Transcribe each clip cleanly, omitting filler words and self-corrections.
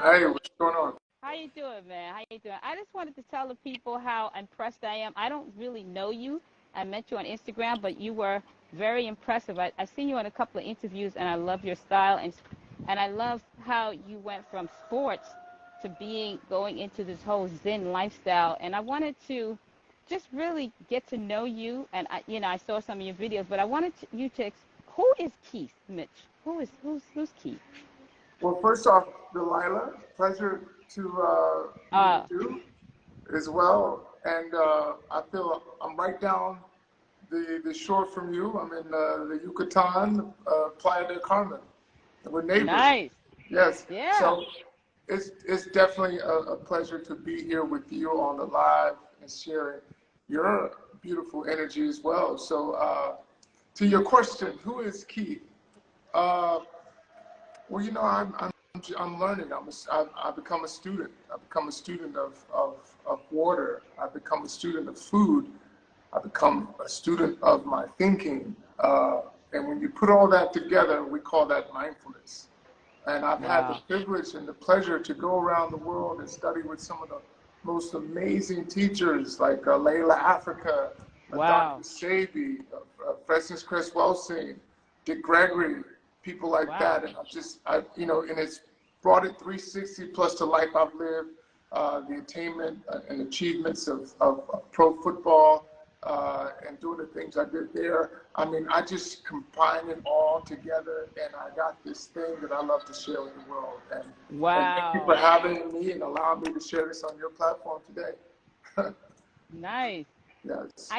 Hey, what's going on? How you doing, man? How you doing? I just wanted to tell the people how impressed I am. I don't really know you. I met you on Instagram, but you were very impressive. I've seen you in a couple of interviews, and I love your style, and I love how you went from sports to going into this whole Zen lifestyle. And I wanted to just really get to know you. And I saw some of your videos, but I wanted you to. Who is Keith Mitch? Who's Keith? Well, first off, Delilah, pleasure to meet Uh, you as well. And I feel I'm right down the shore from you. I'm in the Yucatan, Playa del Carmen. We're neighbors. nice. Yes. Yeah. So it's definitely a pleasure to be here with you on the live and sharing your beautiful energy as well. So to your question, who is Keith? Uh, Well, I'm learning. I've become a student. I've become a student of water. I've become a student of food. I've become a student of my thinking. And when you put all that together, we call that mindfulness. And I've had the Wow. privilege and the pleasure to go around the world and study with some of the most amazing teachers like Layla Africa, Dr. Wow. Sebi, Francis Chris Welsing, Dick Gregory, people like that. Wow. And and it's brought it 360 plus to life I've lived, the attainment and achievements of pro football, and doing the things I did there. I mean, I just combine it all together, and I got this thing that I love to share with the world. And thank you for Wow. having me and allowing me to share this on your platform today. Nice. Yes.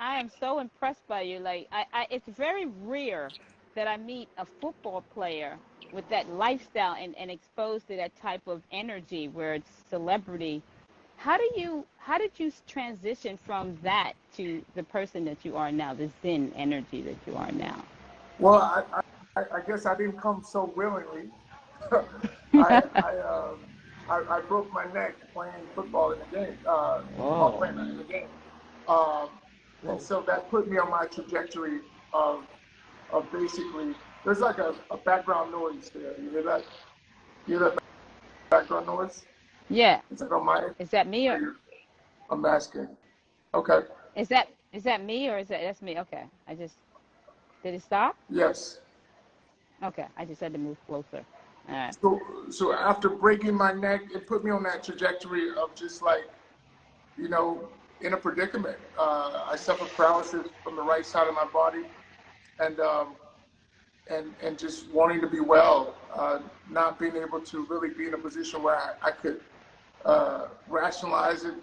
I am so impressed by you. Like it's very rare that I meet a football player with that lifestyle and exposed to that type of energy where it's celebrity. How did you transition from that to the person that you are now, the Zen energy that you are now? Well, I guess I didn't come so willingly. I, I, um, I broke my neck playing football in the game, while Whoa. playing in the game. Um, and Whoa. so that put me on my trajectory of, of basically, there's like a background noise there. You hear that? You hear that background noise? Yeah. Is that on my, Is that me or I'm asking. Okay. is that me or is that's me? Okay. Did it stop? Yes. Okay. I just had to move closer. All right. So after breaking my neck, it put me on that trajectory of just like, you know, in a predicament. I suffer paralysis from the right side of my body, and just wanting to be well, not being able to really be in a position where I could rationalize it.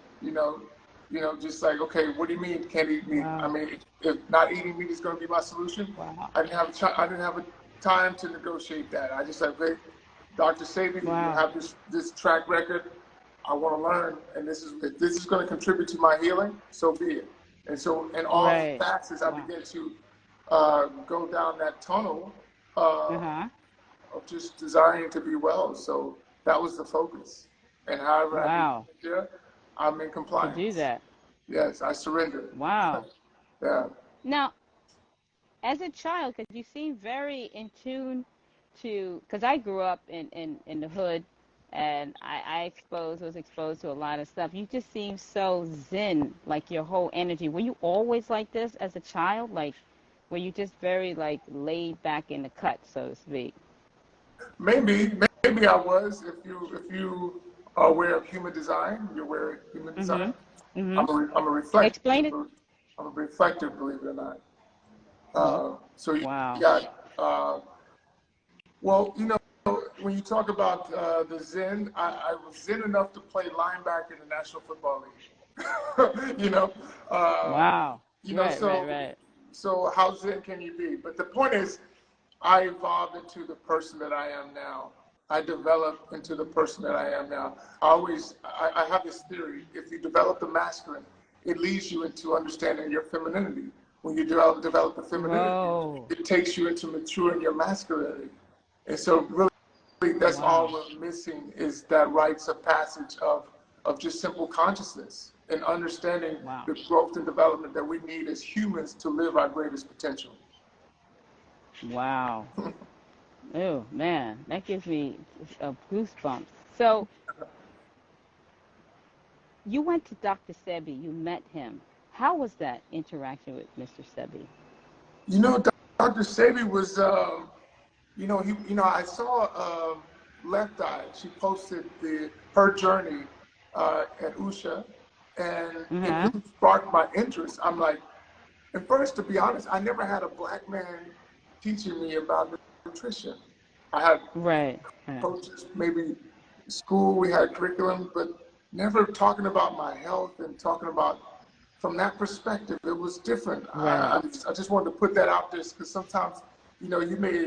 Just like, okay, what do you mean can't eat meat? I Wow. mean, if not eating meat is going to be my solution, Wow. I didn't have a time to negotiate that. I just said, hey, Dr. Sabi, you Wow. have this track record. I want to learn, and if this is going to contribute to my healing, so be it. And so, in all Right. facets, I Wow. began to go down that tunnel Uh-huh. of just desiring to be well. So that was the focus. And however I can Wow. get there, I'm in To do compliance. that. Yes, I surrender. Wow. Yeah. Now, as a child, because you seem very in tune to, because I grew up in the hood and was exposed to a lot of stuff. You just seem so zen, like your whole energy. Were you always like this as a child? Like, were you just very like laid back in the cut, so to speak? Maybe I was. If you are aware of human design, you're aware of human design. Mm-hmm. Mm-hmm. I'm a reflective. Explain it. I'm a reflective, believe it or not. Oh, So you wow. got well, when you talk about the Zen, I was Zen enough to play linebacker in the National Football League. Uh, Wow. Right, right, so right. how Zen can you be? But the point is, I evolved into the person that I am now. I developed into the person that I am now. I have this theory: if you develop the masculine, it leads you into understanding your femininity. When you develop the femininity, Whoa. it takes you into maturing your masculinity. And so really that's all Wow. we're missing is that rites of passage of just simple consciousness and understanding Wow. the growth and development that we need as humans to live our greatest potential. Wow. Oh man, that gives me goosebumps. So you went to Dr. Sebi. You met him. How was that interaction with Mr. Sebi? You know, Dr. Sebi was, I saw Left Eye. She posted her journey at USHA, and it Uh-huh. really sparked my interest. I'm like, and first, to be honest, I never had a black man teaching me about nutrition. I had Right. Right. coaches, maybe school, we had curriculum, but never talking about my health and talking about from that perspective. It was different. Right. I just wanted to put that out there because sometimes, you may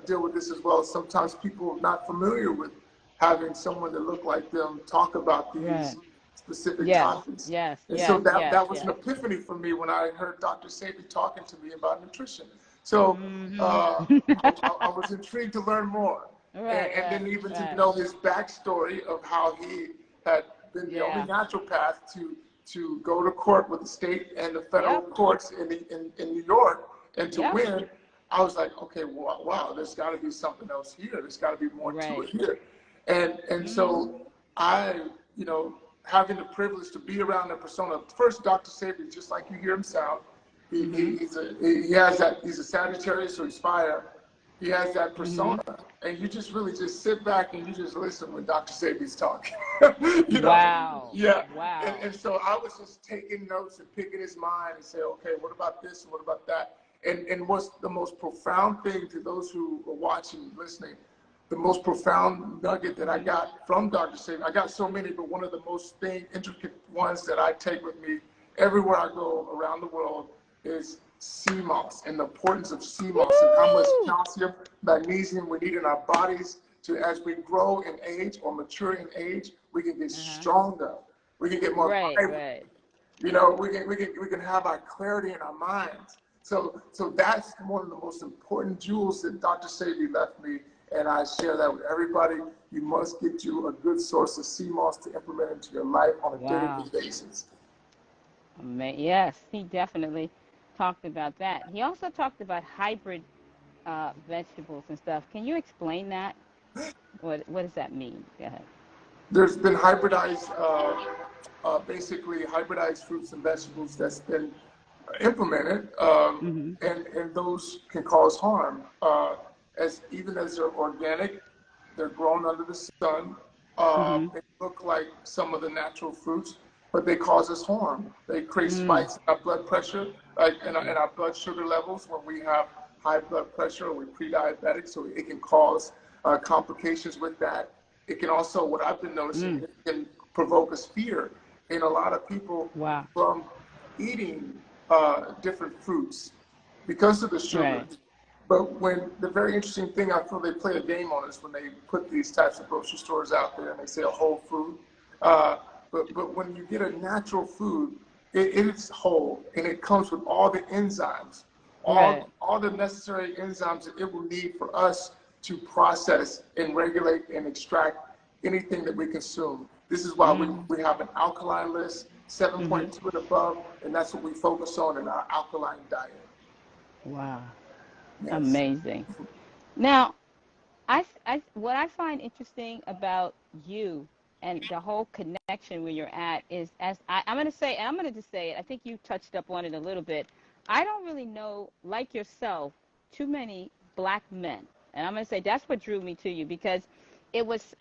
deal with this as well. Sometimes people are not familiar with having someone that look like them talk about Right. these specific Yes. topics. Yes. And so Yes. Yes. that was an Yes. epiphany for me when I heard Dr. Sabi talking to me about nutrition. So Mm-hmm. I was intrigued to learn more. Right. And Right. then even to Right. know his backstory of how he had been the only Yeah. naturopath to go to court with the state and the federal Yep. courts in New York and to Yep. win. I was like, okay, wow, there's got to be something else here. There's got to be more to Right. it here. And Mm-hmm. so I, having the privilege to be around the persona. First, Dr. Sabi, just like you hear him sound, Mm-hmm. he's a Sagittarius, so he's fire. He has that Mm-hmm. persona, and you just really just sit back and you just listen when Dr. Sabi's talking. Wow. Yeah. Wow. And so I was just taking notes and picking his mind and say, okay, what about this and what about that? And what's the most profound thing to those who are watching, listening, the most profound nugget that I got from Dr. Sabi, I got so many, but one of the most intricate ones that I take with me everywhere I go around the world is sea moss and the importance of sea moss and how much Woo! calcium, magnesium we need in our bodies to, as we grow in age or mature in age, we can get Uh-huh. stronger. We can get more Right. vibrant. Right. We can have our clarity in our minds. So that's one of the most important jewels that Dr. Sabi left me, and I share that with everybody. You must get you a good source of sea moss to implement into your life on a Wow. daily basis. Yes, he definitely talked about that. He also talked about hybrid vegetables and stuff. Can you explain that? What does that mean? Go ahead. There's been basically hybridized fruits and vegetables that's been implemented, Mm-hmm. and those can cause harm. Even as they're organic, they're grown under the sun. Mm-hmm. They look like some of the natural fruits, but they cause us harm. They create Mm. spikes in our blood pressure, like in our blood sugar levels when we have high blood pressure or we're pre-diabetic, so it can cause complications with that. It can also, what I've been noticing, Mm. it can provoke us fear in a lot of people Wow. from eating different fruits because of the sugar. Right. But when the very interesting thing, I feel they play a game on us when they put these types of grocery stores out there and they say a whole food. Uh, but when you get a natural food, it is whole and it comes with all the enzymes, Right. all the necessary enzymes that it will need for us to process and regulate and extract anything that we consume. This is why Mm. we have an alkaline list, Mm-hmm. 7.2 and above, and that's what we focus on in our alkaline diet. Wow. Yes. Amazing. Now, what I find interesting about you and the whole connection where you're at is, I'm going to say, and I'm going to just say it, I think you touched up on it a little bit. I don't really know, like yourself, too many black men. And I'm going to say that's what drew me to you, because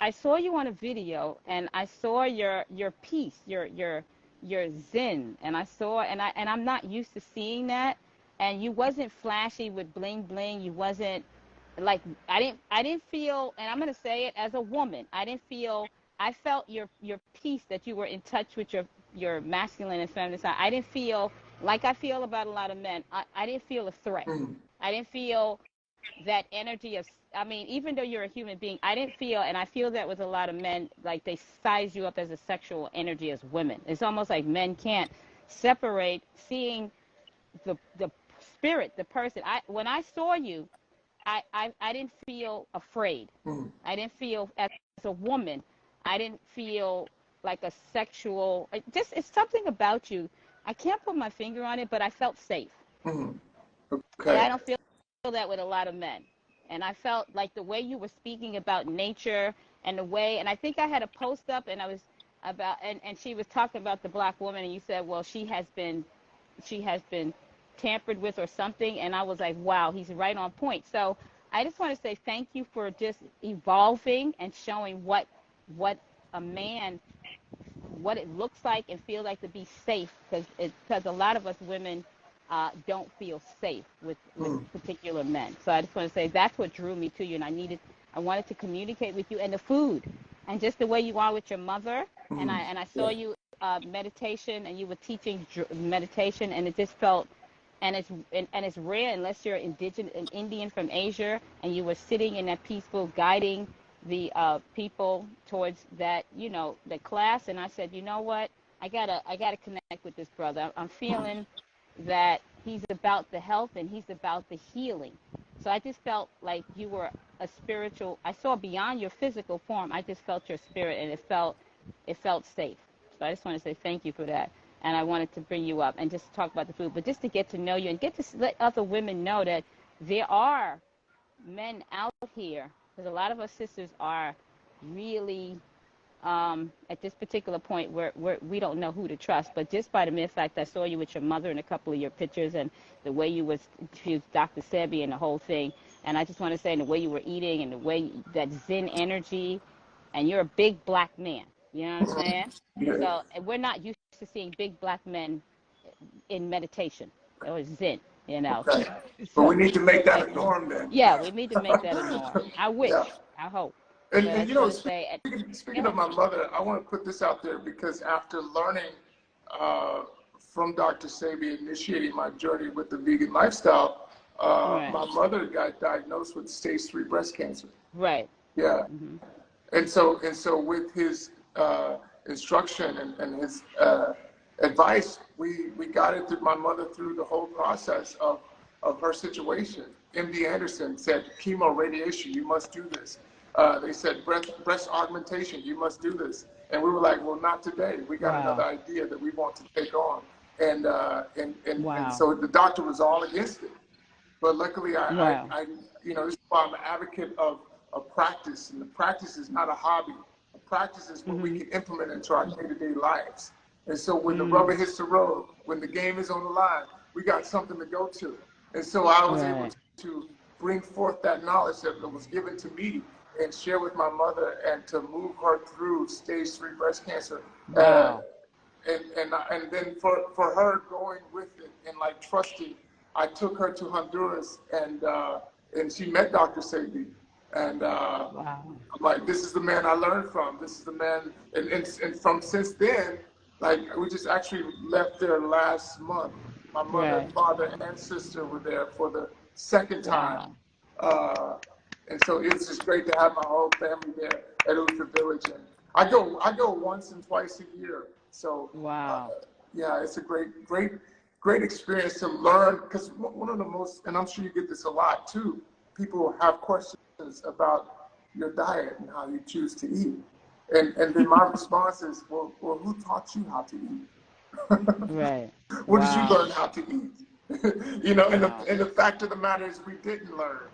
I saw you on a video and I saw your peace, your zen, and I'm not used to seeing that. And you wasn't flashy with bling bling. You wasn't like, I didn't feel, and I'm going to say it as a woman, I felt your peace, that you were in touch with your masculine and feminine side. I didn't feel like I feel about a lot of men. I didn't feel a threat. Mm, I didn't feel that energy of, I mean, even though you're a human being, I didn't feel, and I feel that with a lot of men, like they size you up as a sexual energy as women. It's almost like men can't separate seeing the spirit, the person. When I saw you, I didn't feel afraid. mm, I didn't feel, as a woman, I didn't feel like a sexual, it's something about you. I can't put my finger on it, but I felt safe. mm. And Okay. I don't feel that with a lot of men. And I felt like the way you were speaking about nature and the way, and I think I had a post up, and I was about, and she was talking about the black woman, and you said, well, she has been tampered with or something, and I was like, wow, he's right on point. So I just want to say thank you for just evolving and showing what a man, what it looks like and feel like to be safe, because a lot of us women don't feel safe with particular men. So I just want to say that's what drew me to you, and I wanted to communicate with you, and the food, and just the way you are with your mother, and I saw you meditation, and you were teaching meditation, and it just felt, and it's rare unless you're indigenous, an Indian from Asia, and you were sitting in that peaceful, guiding the people towards that, the class. And I said, you know what, I gotta connect with this brother. I'm feeling that he's about the health and he's about the healing. So I just felt like you were a spiritual. I saw beyond your physical form. I just felt your spirit, and it felt safe. So I just want to say thank you for that. And I wanted to bring you up and just talk about the food, but just to get to know you and get to let other women know that there are men out here, because a lot of us sisters are really at this particular point where we don't know who to trust. But just by the mere fact I saw you with your mother in a couple of your pictures, and the way you was Dr. Sebi and the whole thing, and I just want to say, and the way you were eating, and the way that Zen energy, and you're a big black man. You know what I'm saying? Yeah. So, and we're not used to seeing big black men in meditation or Zen. Okay. But we So, need to make that a norm then. yeah, we need to make that a norm. I wish. Yeah. I hope. And, But I and just want to say, go speaking of ahead. my mother, I want to put this out there because after learning from Dr. Sebi, initiating my journey with the vegan lifestyle, Right. my mother got diagnosed with stage 3 breast cancer. Right. Yeah. Hmm. And so with his instruction and his advice, we guided through my mother through the whole process of her situation. MD Anderson said, chemo radiation, you must do this. They said breast augmentation, you must do this. And we were like, well, not today. We got another Wow. idea that we want to take on. And Wow. so the doctor was all against it. But luckily, Wow. this is why I'm an advocate of practice. And the practice is not a hobby. The practice is what we Hmm. can implement into our day-to-day lives. And so when the Mm. rubber hits the road, when the game is on the line, we got something to go to. And so I was able Right. to bring forth that knowledge that was given to me and share with my mother, and to move her through stage 3 breast cancer. Uh, Wow. and then for her going with it and like trusting, I took her to Honduras, and she met Dr. Sebi, and Wow. I'm like, this is the man I learned from. This is the man, and from since then, like we just actually left there last month. My mother, Right. father, and sister were there for the second time, Wow. uh, and so it's just great to have my whole family there at Ultra Village. And I go once and twice a year. So Wow. yeah, it's a great experience to learn, because one of the most, and I'm sure you get this a lot too, people have questions about your diet and how you choose to eat. And then my response is, well, who taught you how to eat? Right. Where did you Wow. learn how to eat? and the Wow. and the fact of the matter is, we didn't learn.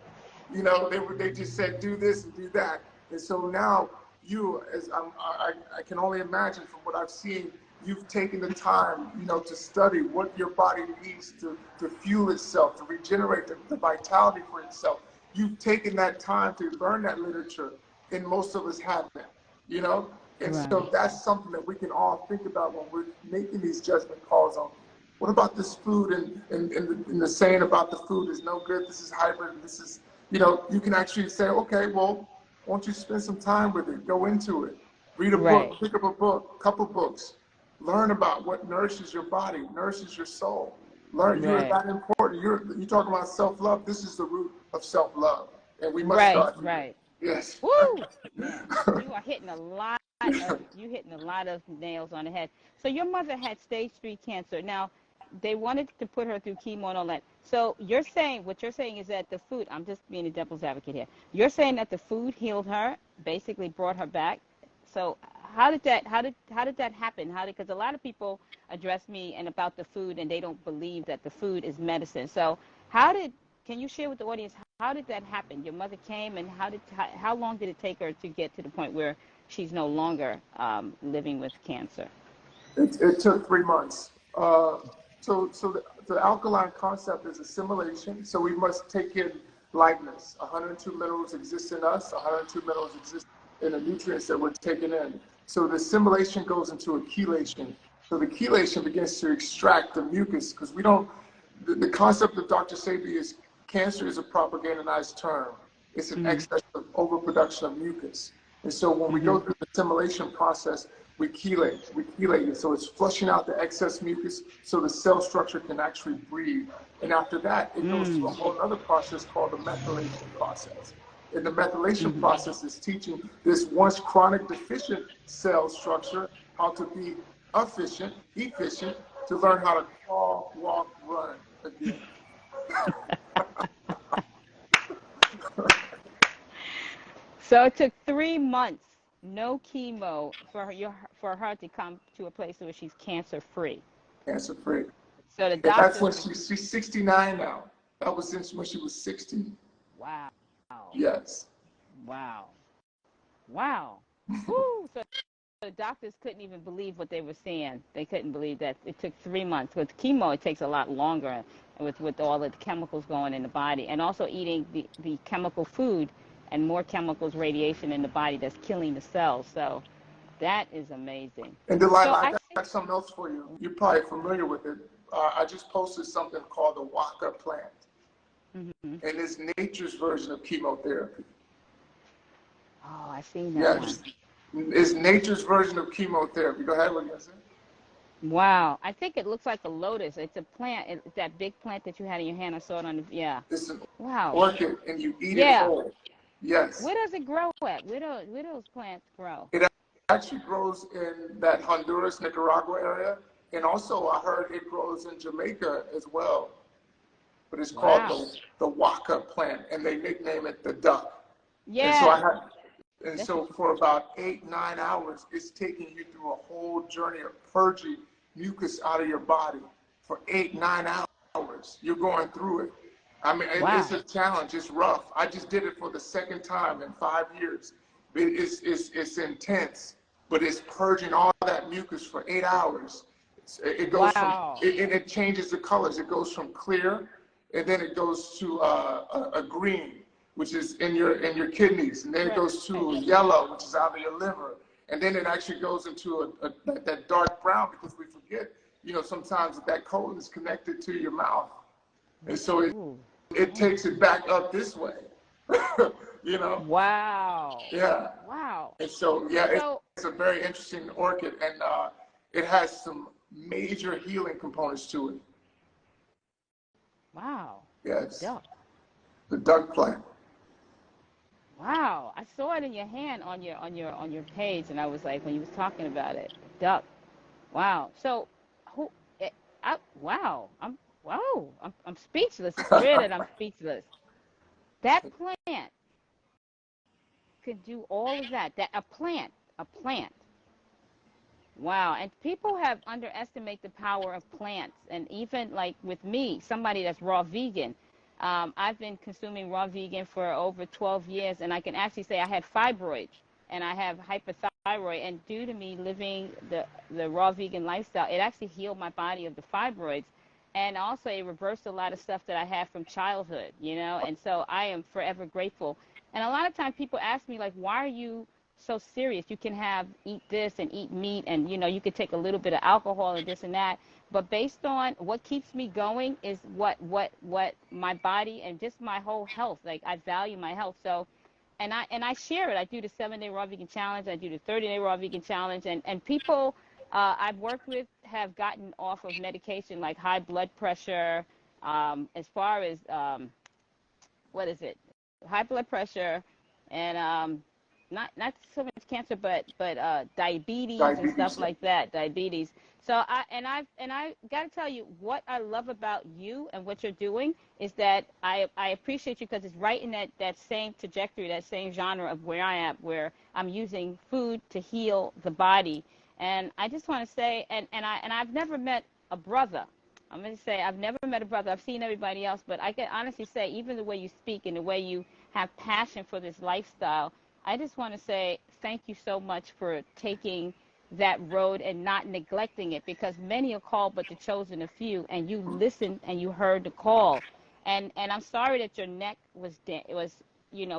They just said do this and do that. And so now you, as I can only imagine from what I've seen, you've taken the time, to study what your body needs to fuel itself, to regenerate the vitality for itself. You've taken that time to learn that literature, and most of us haven't, you know? And Right. so that's something that we can all think about when we're making these judgment calls on, what about this food, and the saying about the food is no good, this is hybrid, this is, you can actually say, okay, well, won't you spend some time with it, go into it, read a Right. book, pick up a book, couple books, learn about what nourishes your body, nourishes your soul. Learn you're Right. that important. You talk about self-love. This is the root of self-love, and we must Right. start here. Right. Yes. Woo! Man, you are hitting a lot of nails on the head. So your mother had stage 3 cancer. Now, they wanted to put her through chemo and all that. So what you're saying is that the food, I'm just being a devil's advocate here. You're saying that the food healed her, basically brought her back. So how did that happen? Because a lot of people address me and about the food, and they don't believe that the food is medicine. So how did can you share with the audience, how did that happen? Your mother came, and how long did it take her to get to the point where she's no longer living with cancer? It took 3 months. The alkaline concept is assimilation. So we must take in likeness. 102 minerals exist in us. 102 minerals exist in the nutrients that we're taking in. So the assimilation goes into a chelation. So the chelation begins to extract the mucus, because we don't. The concept of Dr. Sebi is cancer is a propagandized term. It's an excess of overproduction of mucus. And so when we go through the assimilation process, we chelate it. So it's flushing out the excess mucus so the cell structure can actually breathe. And after that, it goes through a whole other process called the methylation process. And the methylation process is teaching this once chronic deficient cell structure how to be efficient, to learn how to crawl, walk, run again. So it took 3 months, no chemo, for her to come to a place where she's cancer free. Cancer free. So the And doctor. that's when she's 69 now. That was since when she was 60. Wow. Yes. Wow. Woo. So the doctors couldn't even believe what they were seeing. They couldn't believe that it took 3 months. With chemo, it takes a lot longer, with all of the chemicals going in the body, and also eating the chemical food and more chemicals, radiation in the body that's killing the cells. So that is amazing. And Delilah, I got something else for you. You're probably familiar with it. I just posted something called the Waka plant. And it's nature's version of chemotherapy. Oh, I've seen that one. It's nature's version of chemotherapy. Go ahead, what you say? Wow. I think it looks like a lotus. It's a plant. It's that big plant that you had in your hand. I saw it on the, It's an wow. orchid, and you eat it whole. Yes. Where does it grow at? Where those plants grow? It actually grows in that Honduras, Nicaragua area. And also, I heard it grows in Jamaica as well. But it's called the Waka plant, and they nickname it the duck. Yeah. And so for about 8-9 hours, it's taking you through a whole journey of purging mucus out of your body for 8-9 hours. You're going through it. I mean, it's a challenge. It's rough. I just did it for the second time in 5 years. It's intense, but it's purging all that mucus for 8 hours. It goes from, and it changes the colors. It goes from clear, and then it goes to a green, which is in your kidneys, and then it goes to yellow, which is out of your liver, and then it actually goes into that dark brown, because we forget, sometimes that colon is connected to your mouth, and so it takes it back up this way. Wow. Yeah. Wow. And so it's a very interesting orchid, and it has some major healing components to it. Wow. Yes. Duck. The duck plant. Wow. I saw it in your hand on your page, and I was like, when you was talking about it, duck. Wow. So I'm speechless. It's rare that I'm speechless. That plant could do all of that. A plant. Wow. And people have underestimated the power of plants. And even like with me, somebody that's raw vegan, I've been consuming raw vegan for over 12 years, and I can actually say I had fibroids and I have hypothyroid. And due to me living the raw vegan lifestyle, it actually healed my body of the fibroids. And also it reversed a lot of stuff that I had from childhood, and so I am forever grateful. And a lot of times people ask me, like, why are you so serious? You can eat this and eat meat, and, you could take a little bit of alcohol and this and that. But based on what keeps me going is what my body and just my whole health, like I value my health. So, and I share it. I do the 7-day raw vegan challenge. I do the 30-day raw vegan challenge, and people I've worked with have gotten off of medication like high blood pressure, as far as, high blood pressure, and not so much cancer, but diabetes and stuff like that, diabetes. So I got to tell you, what I love about you and what you're doing is that I appreciate you, because it's right in that same trajectory, that same genre of where I am, where I'm using food to heal the body. And I just want to say, and I've never met a brother I'm going to say I've never met a brother. I've seen everybody else, but I can honestly say even the way you speak and the way you have passion for this lifestyle, I just want to say thank you so much for taking that road and not neglecting it, because many are called but the chosen a few, and you listened and you heard the call. And I'm sorry that your neck was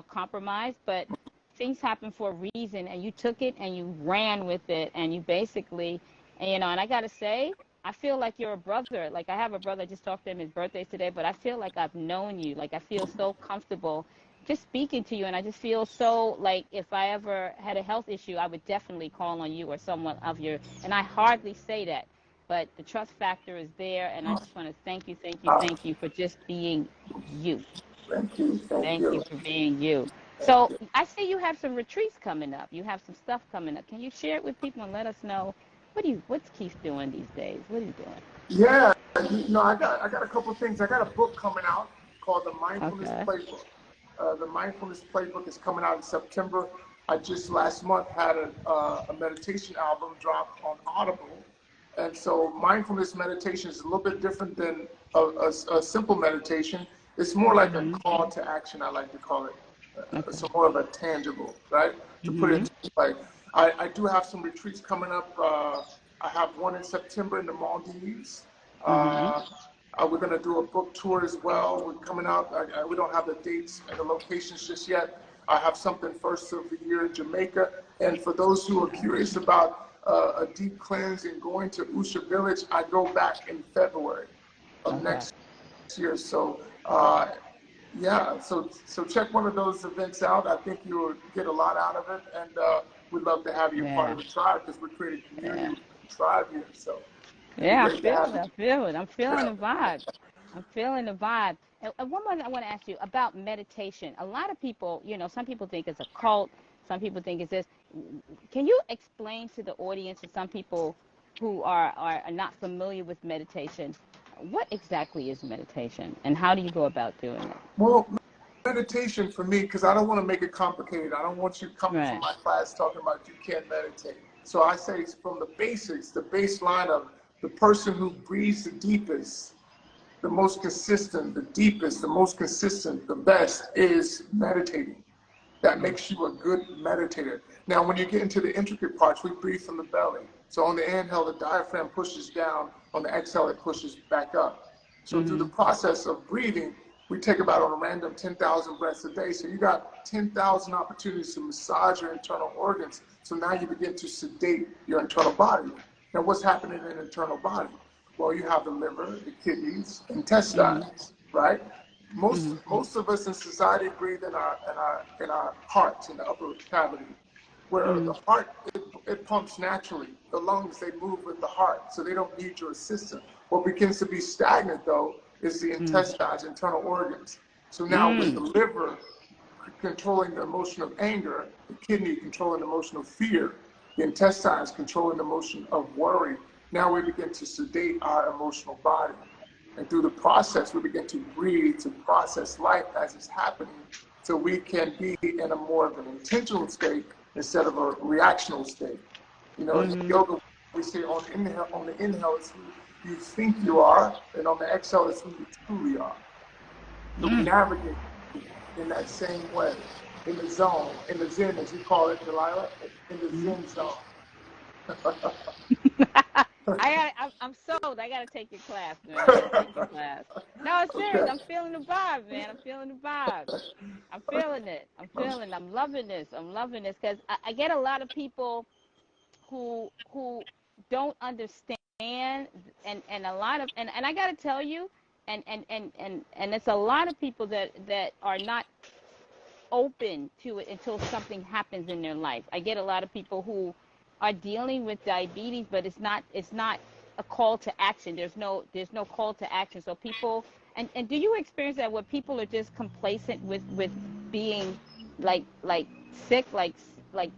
compromised, but things happen for a reason, and you took it and you ran with it, and you basically, and I got to say, I feel like you're a brother. Like, I have a brother, I just talked to him, his birthday's today, but I feel like I've known you. Like, I feel so comfortable just speaking to you, and I just feel so like if I ever had a health issue, I would definitely call on you or someone of your, and I hardly say that, but the trust factor is there, and I just want to thank you, thank you, Uh, thank you for just being you. Thank you. Thank Thank you you. for being you. Thank So you. I see you have some retreats coming up. You have some stuff coming up. Can you share it with people and let us know what's Keith doing these days? What are you doing? Yeah, I got a couple things. I got a book coming out called The Mindfulness Okay. Playbook. The Mindfulness Playbook is coming out in September. I just last month had a meditation album dropped on Audible. And so mindfulness meditation is a little bit different than a simple meditation. It's more like a Mhm. call to action, I like to call it. Okay. It's more of a tangible, right? To put it Mhm. into life. I do have some retreats coming up. I have one in September in the Maldives. Mhm. Uh, we're going to do a book tour as well. We're coming out. We don't have the dates and the locations just yet. I have something first of the year in Jamaica. And for those who are curious about a deep cleanse and going to Usha Village, I go back in February of Okay. next year. So, yeah, so check one of those events out. I think you'll get a lot out of it. And we'd love to have you part Yeah. of the tribe because we're creating community Yeah. with the tribe here. So it'd be Yeah. I great to feel have it. you. I feel it. I'm feeling Yeah. the vibe. I'm feeling the vibe. And one more thing I want to ask you about meditation. A lot of people, some people think it's a cult. Some people think it's this. Can you explain to the audience and some people who are not familiar with meditation, what exactly is meditation and how do you go about doing it? Well, meditation for me, because I don't want to make it complicated. I don't want you coming from Right. my class talking about you can't meditate. So I say it's from the basics, the baseline of the person who breathes the deepest, the most consistent, the deepest, the most consistent, the best is meditating. That Mm. makes you a good meditator. Now, when you get into the intricate parts, we breathe from the belly. So on the inhale, the diaphragm pushes down. On the exhale, it pushes back up. So through the Mhm. process of breathing, we take about on a random 10,000 breaths a day. So you got 10,000 opportunities to massage your internal organs. So now you begin to sedate your internal body. Now, what's happening in the internal body? Well, you have the liver, the kidneys, Mhm. intestines, right? Most Mhm. most of us in society breathe in our hearts, in the upper cavity, where the Mhm. heart it pumps naturally. The lungs they move with the heart, so they don't need your assistance. What begins to be stagnant though is the Mhm. intestines, internal organs. So now with the Mm. liver controlling the emotion of anger, the kidney controlling the emotion of fear, the intestines controlling the emotion of worry. Now we begin to sedate our emotional body. And through the process, we begin to breathe, to process life as it's happening, so we can be in a more of an intentional state instead of a reactional state. In Mhm. yoga, we say on the inhale, it's who you think you are, and on the exhale, it's who you truly are. So we Mm. navigate in that same way, in the zone, in the zen, as you call it, Delilah, in the Mhm. zen zone. I'm sold. I gotta take your class, man. I gotta take your class. No, it's serious. Okay. I'm feeling the vibe, man. I'm feeling the vibe. I'm feeling it. I'm loving this. I'm loving this because I get a lot of people who don't understand, and a lot of, and I gotta tell you, and it's a lot of people that are not open to it until something happens in their life. I get a lot of people who are dealing with diabetes, but it's not a call to action. There's no call to action. So people, and do you experience that where people are just complacent with being like sick, like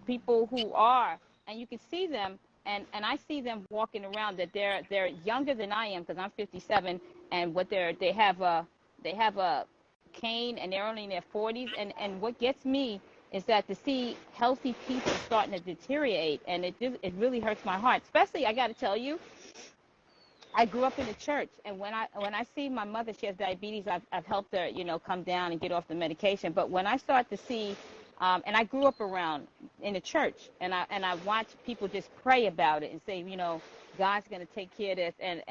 people who are, and you can see them, and I see them walking around that they're younger than I am because I'm 57, and what they have a cane and they're only in their 40s, and what gets me is that to see healthy people starting to deteriorate, and it really hurts my heart, especially I got to tell you, I grew up in the church, and when I see my mother, she has diabetes. I've helped her, come down and get off the medication. But when I start to see, and I grew up around in the church, and I watch people just pray about it and say, God's gonna take care of this, and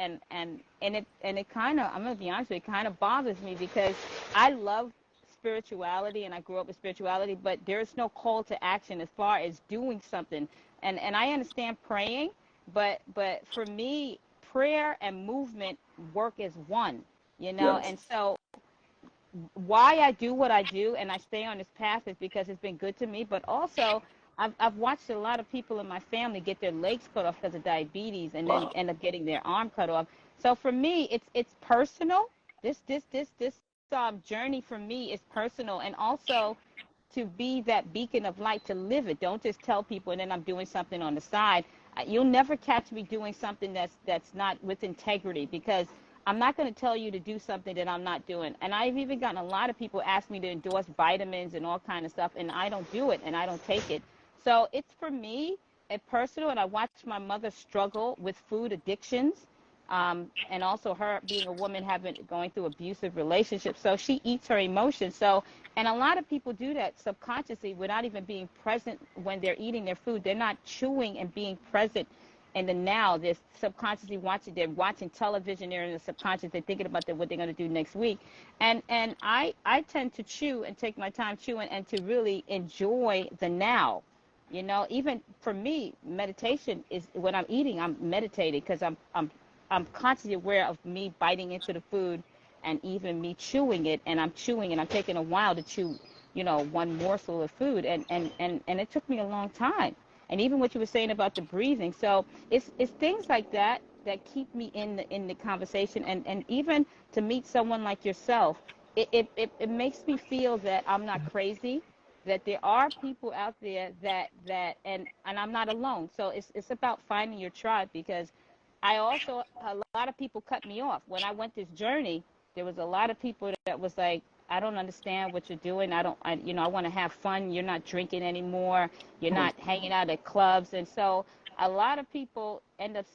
it kind of, I'm gonna be honest with you, it kind of bothers me because I love spirituality and I grew up with spirituality, but there's no call to action as far as doing something. And I understand praying, but for me, prayer and movement work as one, Yes. and so why I do what I do and I stay on this path is because it's been good to me, but also I've watched a lot of people in my family get their legs cut off because of diabetes and then Wow. end up getting their arm cut off. So for me, it's personal. This journey for me is personal, and also to be that beacon of light, to live it. Don't just tell people and then I'm doing something on the side. You'll never catch me doing something that's not with integrity, because I'm not going to tell you to do something that I'm not doing. And I've even gotten a lot of people ask me to endorse vitamins and all kind of stuff, and I don't do it and I don't take it. So it's for me a personal, and I watched my mother struggle with food addictions, and also her being a woman going through abusive relationships. So she eats her emotions. So, and a lot of people do that subconsciously without even being present when they're eating their food. They're not chewing and being present in the now. They're subconsciously watching. They're watching television. They're in the subconscious. They're thinking about what they're going to do next week. And I tend to chew and take my time chewing and to really enjoy the now. Even for me, meditation is when I'm eating, I'm meditating because I'm consciously aware of me biting into the food and even me chewing it, and I'm chewing and I'm taking a while to chew, one morsel of food, and it took me a long time. And even what you were saying about the breathing. So it's things like that that keep me in the conversation, and even to meet someone like yourself, it makes me feel that I'm not crazy, that there are people out there and I'm not alone. So it's about finding your tribe, because a lot of people cut me off when I went this journey. There was a lot of people that was like, I don't understand what you're doing. I want to have fun. You're not drinking anymore. You're Hmm. not hanging out at clubs. And so a lot of people end up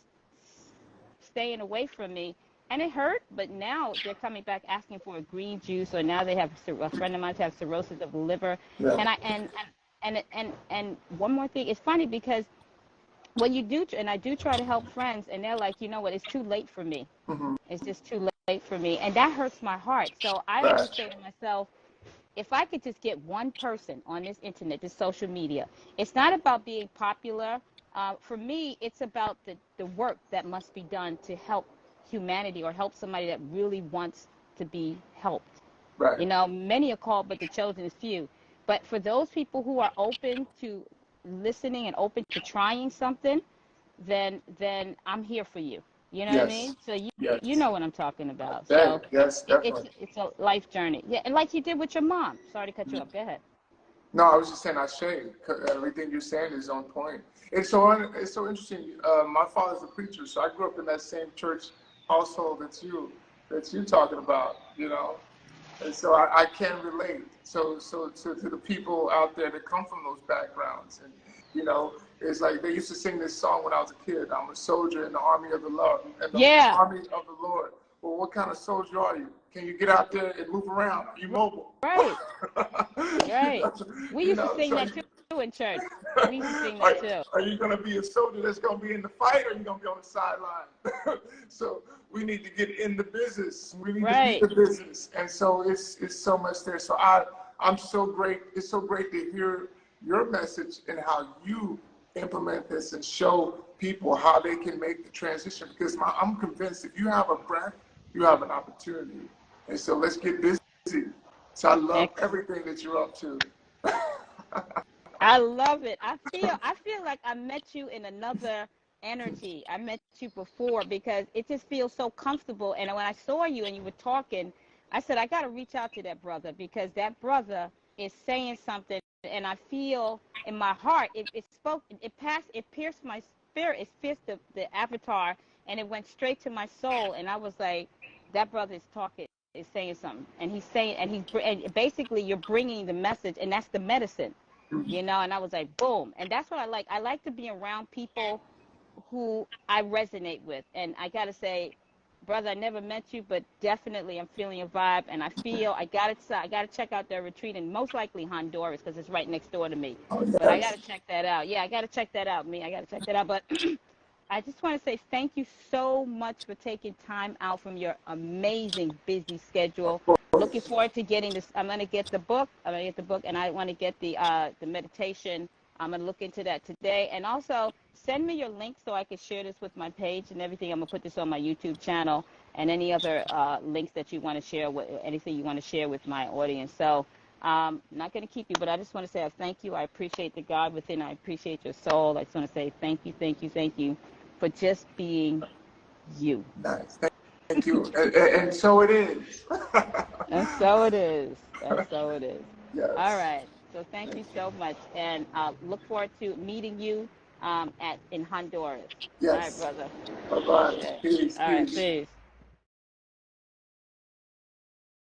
staying away from me, and it hurt. But now they're coming back asking for a green juice, or now they have a friend of mine have cirrhosis of the liver. Yeah. And and one more thing, it's funny because when you do, and I do try to help friends, and they're like, you know what, it's too late for me. Hmm. It's just too late for me, and that hurts my heart. So I always Right. say to myself, if I could just get one person on this internet, this social media, it's not about being popular. For me, it's about the work that must be done to help humanity, or help somebody that really wants to be helped. Right. Many are called, but the chosen is few. But for those people who are open to listening and open to trying something, then I'm here for you. You know what I Yes. mean? So you Yes. know what I'm talking about. Hey, So yes, definitely. it's a life journey. Yeah, and like you did with your mom. Sorry to cut you off. Go ahead. No, I was just saying I share. Everything you're saying is on point. It's so interesting. My father's a preacher, so I grew up in that same church household that you talking about. And so I can relate. So to the people out there that come from those backgrounds, and it's like they used to sing this song when I was a kid. I'm a soldier in the army of the Lord, in the Yeah. army of the Lord. Well, what kind of soldier are you? Can you get out there and move around? Are you mobile? Right. Right. We used to sing So that too in church. We used to sing are, that too. are you going to be a soldier that's going to be in the fight, or are you going to be on the sideline? So we need to get in the business. We need to be Right. the business. And so it's so much there. So I'm so great. It's so great to hear your message and how you implement this and show people how they can make the transition. Because I'm convinced if you have a breath, you have an opportunity. And so let's get busy. So I love Ex- everything that you're up to. I love it. I feel like I met you in another energy. I met you before because it just feels so comfortable. And when I saw you and you were talking, I said I got to reach out to that brother, because that brother is saying something, and I feel in my heart it spoke, it pierced my spirit, it pierced the avatar, and it went straight to my soul. And I was like, that brother is talking, is saying something, and he's saying, and basically you're bringing the message, and that's the medicine. And I was like, boom. And that's what I like. I like to be around people who I resonate with. And I got to say, brother, I never met you, but definitely I'm feeling your vibe, and I feel I gotta check out their retreat, and most likely Honduras because it's right next door to me. Oh, But I yes. gotta check that out. Yeah, I gotta check that out. I gotta check that out. But I just want to say thank you so much for taking time out from your amazing busy schedule. Of Looking course. forward to getting this. I'm gonna get the book. And I want to get the meditation. I'm gonna look into that today, and also send me your link so I can share this with my page and everything. I'm gonna put this on my YouTube channel and any other links that you want to share with anything you want to share with my audience. So not going to keep you, but I just want to say I thank you. I appreciate the God within. I appreciate your soul. I just want to say thank you, thank you, thank you for just being you. Nice. Thank you. And so it is. And so it is. And so it is. All Yes. right. So thank Thank you you. so much. And look forward to meeting you in Honduras. All right, Yes. brother. Bye bye. Okay. Peace. All right. Peace. Peace.